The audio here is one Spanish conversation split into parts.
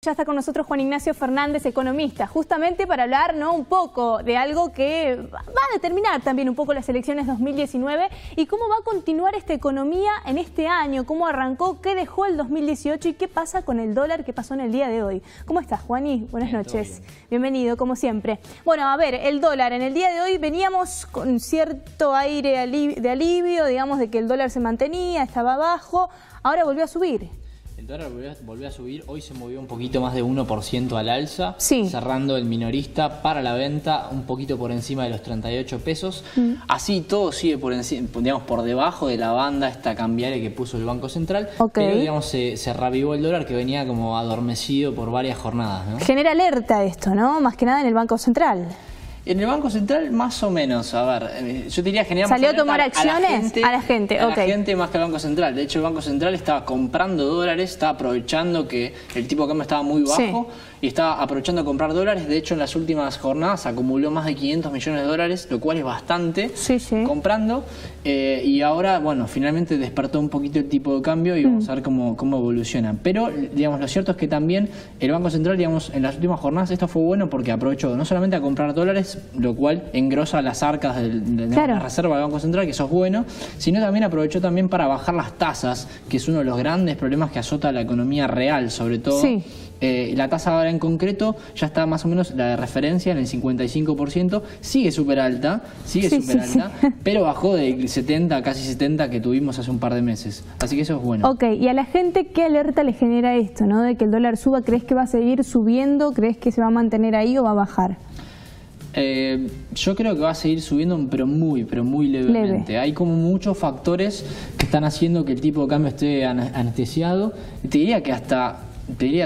Ya está con nosotros Juan Ignacio Fernández, economista, justamente para hablar un poco de algo que va a determinar también un poco las elecciones 2019 y cómo va a continuar esta economía en este año, cómo arrancó, qué dejó el 2018 y qué pasa con el dólar, qué pasó en el día de hoy. ¿Cómo estás, Juani? Buenas noches. Bienvenido, como siempre. Bueno, a ver, el dólar en el día de hoy veníamos con cierto aire de alivio, digamos, de que el dólar se mantenía, estaba bajo, ahora volvió a subir. El dólar volvió a subir, hoy se movió un poquito más de 1% al alza, sí, cerrando el minorista para la venta un poquito por encima de los 38 pesos. Así todo sigue por encima, digamos, por debajo de la banda esta cambiaria que puso el Banco Central, pero digamos se reavivó el dólar que venía como adormecido por varias jornadas, ¿no? Genera alerta esto, ¿no? Más que nada en el Banco Central. En el Banco Central más o menos, a ver, yo diría generamos ¿salió a tomar acciones? A la gente más que el Banco Central. De hecho, el Banco Central estaba comprando dólares, estaba aprovechando que el tipo de cambio estaba muy bajo y estaba aprovechando a comprar dólares. De hecho, en las últimas jornadas acumuló más de 500 millones de dólares, lo cual es bastante, comprando. Y ahora, bueno, finalmente despertó un poquito el tipo de cambio y vamos a ver cómo evoluciona. Pero, digamos, lo cierto es que también el Banco Central, digamos, en las últimas jornadas esto fue bueno porque aprovechó no solamente a comprar dólares, lo cual engrosa las arcas de la reserva del Banco Central, que eso es bueno, sino también aprovechó también para bajar las tasas, que es uno de los grandes problemas que azota la economía real, sobre todo. La tasa ahora en concreto ya está más o menos, la de referencia, en el 55%, sigue súper alta, pero bajó del 70, casi 70 que tuvimos hace un par de meses. Así que eso es bueno. Ok, y a la gente, ¿qué alerta le genera esto, no? De que el dólar suba, ¿crees que va a seguir subiendo? ¿Crees que se va a mantener ahí o va a bajar? Yo creo que va a seguir subiendo, pero muy levemente. Hay como muchos factores que están haciendo que el tipo de cambio esté anestesiado. Te diría que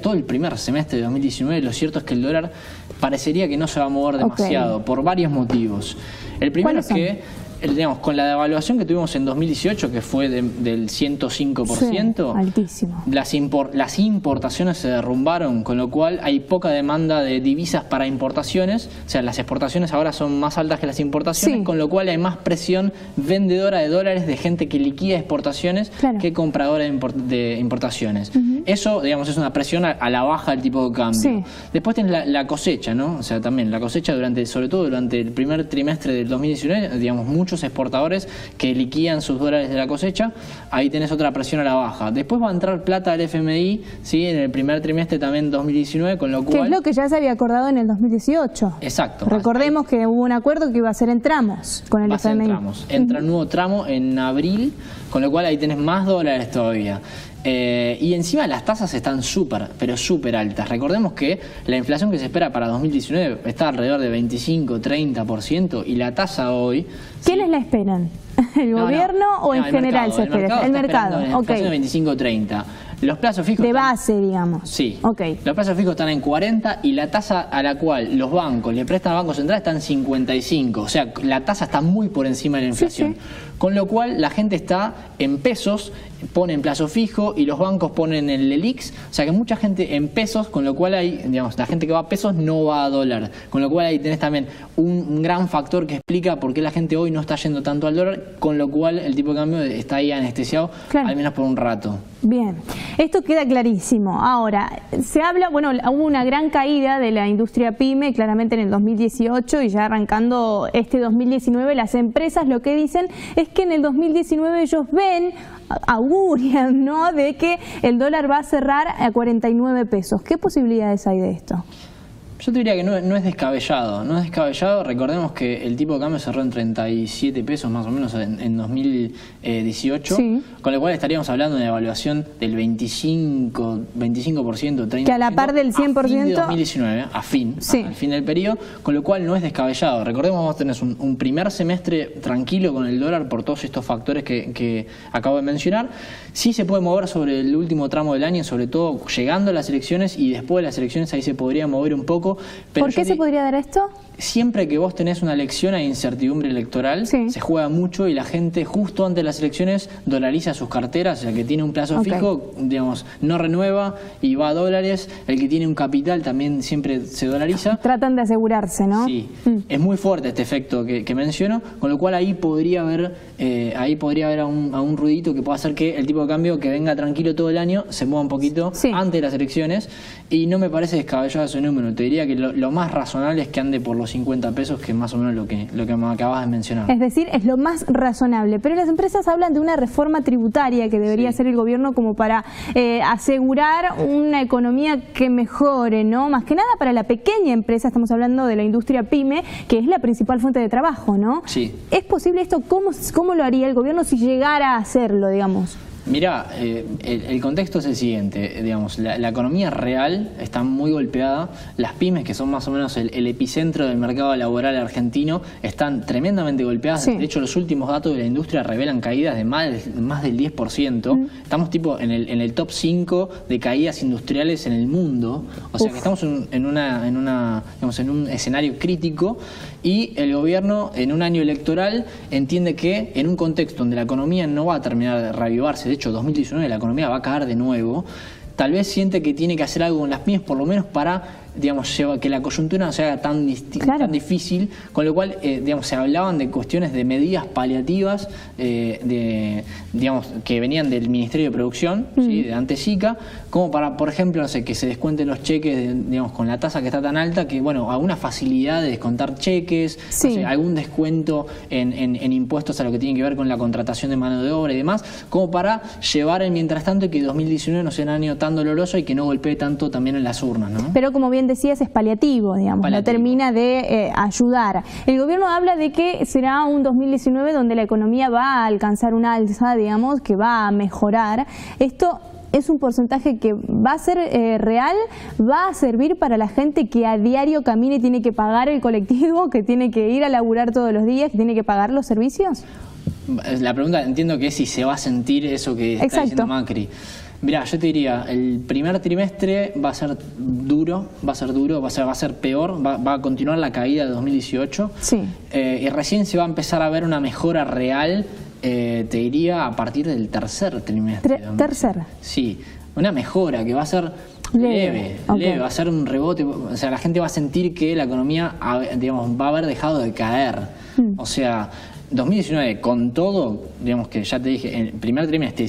todo el primer semestre de 2019, lo cierto es que el dólar parecería que no se va a mover demasiado, por varios motivos. El primero es que, digamos, con la devaluación que tuvimos en 2018, que fue del 105%, altísimo. Las importaciones se derrumbaron, con lo cual hay poca demanda de divisas para importaciones. O sea, las exportaciones ahora son más altas que las importaciones, con lo cual hay más presión vendedora de dólares de gente que liquida exportaciones que compradora de importaciones. Eso, digamos, es una presión a la baja del tipo de cambio. Después tenés la cosecha, ¿no? O sea, también la cosecha sobre todo durante el primer trimestre del 2019, digamos, muchos exportadores que liquidan sus dólares de la cosecha, ahí tenés otra presión a la baja. Después va a entrar plata del FMI, en el primer trimestre también 2019, con lo cual... Que es lo que ya se había acordado en el 2018. Exacto. Recordemos que hubo un acuerdo que iba a ser en tramos con el FMI. Entra un nuevo tramo en abril, con lo cual ahí tenés más dólares todavía. Y encima las tasas están súper altas. Recordemos que la inflación que se espera para 2019 está alrededor de 25-30% y la tasa hoy... ¿Quiénes la esperan? ¿El gobierno o en general se espera? El mercado. La inflación de 25-30%. Los plazos fijos... De base, digamos. Sí. Los plazos fijos están en 40 y la tasa a la cual los bancos le prestan al Banco Central está en 55. O sea, la tasa está muy por encima de la inflación. Con lo cual la gente está en pesos, pone en plazo fijo y los bancos ponen el LELIX. O sea que mucha gente en pesos, con lo cual hay, digamos, la gente que va a pesos no va a dólar. Con lo cual ahí tenés también un gran factor que explica por qué la gente hoy no está yendo tanto al dólar, con lo cual el tipo de cambio está ahí anestesiado, al menos por un rato. Bien, esto queda clarísimo. Ahora, se habla, bueno, hubo una gran caída de la industria PYME claramente en el 2018 y ya arrancando este 2019, las empresas lo que dicen es que en el 2019 ellos augurian, ¿no?, de que el dólar va a cerrar a 49 pesos. ¿Qué posibilidades hay de esto? Yo te diría que no es descabellado. Recordemos que el tipo de cambio cerró en 37 pesos más o menos en 2018, con lo cual estaríamos hablando de una evaluación del 25%, 30%. Que a la par del 100%. A fin de 2019, al fin del periodo, con lo cual no es descabellado. Recordemos que vos tenés un primer semestre tranquilo con el dólar por todos estos factores que acabo de mencionar. Sí se puede mover sobre el último tramo del año, sobre todo llegando a las elecciones y después de las elecciones ahí se podría mover un poco. poco. Pero ¿por qué se podría dar esto? Siempre que vos tenés una elección hay incertidumbre electoral, se juega mucho y la gente justo antes de las elecciones dolariza sus carteras. El que tiene un plazo fijo, digamos, no renueva y va a dólares. El que tiene un capital también siempre se dolariza. Tratan de asegurarse, ¿no? Sí, es muy fuerte este efecto que menciono, con lo cual ahí podría haber a un ruidito que pueda hacer que el tipo de cambio que venga tranquilo todo el año se mueva un poquito antes de las elecciones, y no me parece descabellado ese número. Te diría que lo más razonable es que ande por los 50 pesos, que es más o menos lo que me acabas de mencionar. Es decir, es lo más razonable. Pero las empresas hablan de una reforma tributaria que debería hacer el gobierno como para asegurar una economía que mejore, ¿no? Más que nada para la pequeña empresa, estamos hablando de la industria pyme, que es la principal fuente de trabajo, ¿no? Sí. ¿Es posible esto? ¿Cómo lo haría el gobierno si llegara a hacerlo, digamos? Mirá, el contexto es el siguiente, digamos, la economía real está muy golpeada, las pymes, que son más o menos el epicentro del mercado laboral argentino, están tremendamente golpeadas. De hecho, los últimos datos de la industria revelan caídas de más del 10%. Estamos tipo en el top 5 de caídas industriales en el mundo, o sea que estamos en un escenario crítico, y el gobierno en un año electoral entiende que en un contexto donde la economía no va a terminar de reavivarse, de hecho 2019 la economía va a caer de nuevo, tal vez siente que tiene que hacer algo con las pymes, por lo menos para, digamos, que la coyuntura no se haga tan difícil, con lo cual, digamos, se hablaban de cuestiones de medidas paliativas, digamos, que venían del Ministerio de Producción, ¿sí? De Antesica, como para, por ejemplo, no sé, que se descuenten los cheques, digamos, con la tasa que está tan alta, que, bueno, alguna facilidad de descontar cheques, no sé, algún descuento en impuestos a lo que tiene que ver con la contratación de mano de obra y demás, como para llevar el mientras tanto y que 2019 no sea un año tan doloroso y que no golpee tanto también en las urnas, ¿no? Pero como bien decías, es paliativo, digamos, no termina de ayudar. El gobierno habla de que será un 2019 donde la economía va a alcanzar una alza, digamos, que va a mejorar. Esto es un porcentaje que va a ser real, va a servir para la gente que a diario camina y tiene que pagar el colectivo, que tiene que ir a laburar todos los días, que tiene que pagar los servicios. La pregunta entiendo que es si se va a sentir eso que está diciendo Macri. Mirá, yo te diría, el primer trimestre va a ser duro, va a ser peor, va a continuar la caída de 2018. Y recién se va a empezar a ver una mejora real, te diría, a partir del tercer trimestre. ¿Tercer? Sí, una mejora que va a ser leve, va a ser un rebote, o sea, la gente va a sentir que la economía, digamos, va a haber dejado de caer. O sea, 2019 con todo, digamos, que ya te dije, el primer trimestre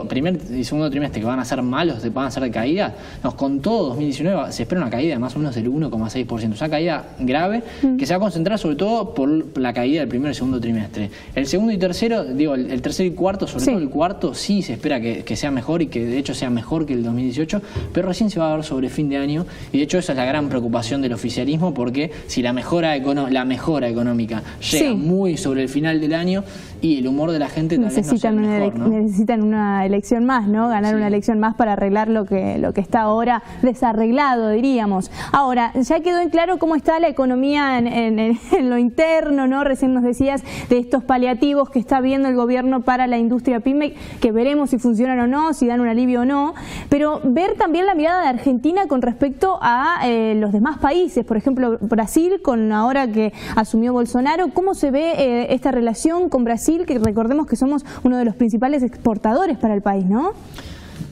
primer y segundo trimestre que van a ser malos, van a ser de caída, con todo 2019 se espera una caída de más o menos del 1,6%, o sea, caída grave que se va a concentrar sobre todo por la caída del primer y segundo trimestre. El segundo y tercero, digo, el tercero y cuarto, sobre todo el cuarto, sí se espera que sea mejor y que de hecho sea mejor que el 2018, pero recién se va a ver sobre fin de año, y de hecho esa es la gran preocupación del oficialismo, porque si la mejora económica llega muy sobre el final del año y el humor de la gente tal vez no sea mejor, ¿no? Necesitan una elección más, ¿no? Ganar una elección más para arreglar lo que está ahora desarreglado, diríamos. Ahora, ya quedó en claro cómo está la economía en lo interno, ¿no? Recién nos decías de estos paliativos que está viendo el gobierno para la industria pyme, que veremos si funcionan o no, si dan un alivio o no, pero ver también la mirada de Argentina con respecto a los demás países, por ejemplo, Brasil, ahora que asumió Bolsonaro, ¿cómo se ve esta relación con Brasil, que recordemos que somos uno de los principales exportadores para el país, ¿no?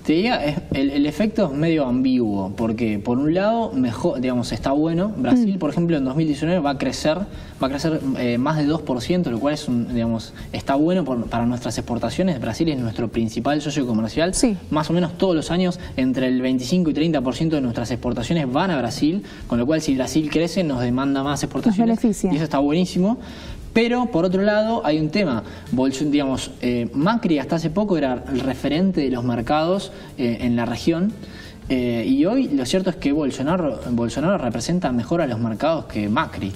Te diría, el efecto es medio ambiguo, porque por un lado, mejor, digamos, está bueno. Brasil, por ejemplo, en 2019 va a crecer más de 2%, lo cual es digamos, está bueno para nuestras exportaciones. Brasil es nuestro principal socio comercial. Más o menos todos los años, entre el 25 y 30% de nuestras exportaciones van a Brasil, con lo cual si Brasil crece nos demanda más exportaciones. Y eso está buenísimo. Pero, por otro lado, hay un tema. Digamos, Macri hasta hace poco era el referente de los mercados en la región. Y hoy lo cierto es que Bolsonaro representa mejor a los mercados que Macri,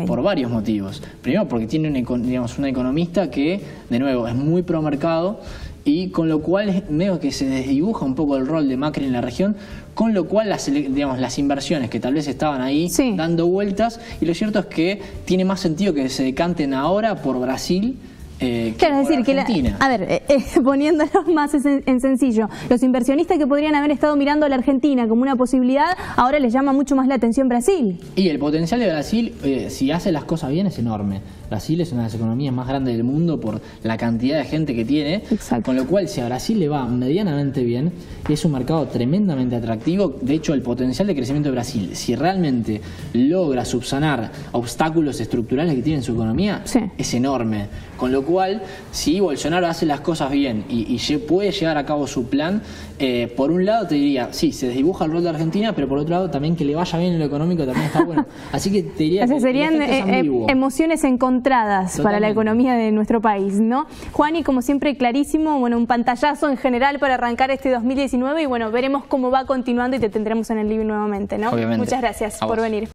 por varios motivos. Primero porque tiene una economista que, de nuevo, es muy pro mercado, y con lo cual medio que se desdibuja un poco el rol de Macri en la región, con lo cual las inversiones que tal vez estaban ahí dando vueltas, y lo cierto es que tiene más sentido que se decanten ahora por Brasil Claro, es decir, poniéndolo más en sencillo, los inversionistas que podrían haber estado mirando a la Argentina como una posibilidad, ahora les llama mucho más la atención Brasil. Y el potencial de Brasil, si hace las cosas bien, es enorme. Brasil es una de las economías más grandes del mundo por la cantidad de gente que tiene. Exacto. Con lo cual, si a Brasil le va medianamente bien, es un mercado tremendamente atractivo. De hecho, el potencial de crecimiento de Brasil, si realmente logra subsanar obstáculos estructurales que tiene en su economía, es enorme. Con lo cual, si Bolsonaro hace las cosas bien y puede llevar a cabo su plan, por un lado te diría, sí, se desdibuja el rol de Argentina, pero por otro lado también que le vaya bien en lo económico también está bueno. Así que te diría que serían emociones encontradas para la economía de nuestro país, ¿no? Juani, como siempre, clarísimo, bueno, un pantallazo en general para arrancar este 2019 y bueno, veremos cómo va continuando y te tendremos en el living nuevamente, ¿no? Obviamente. Muchas gracias por venir.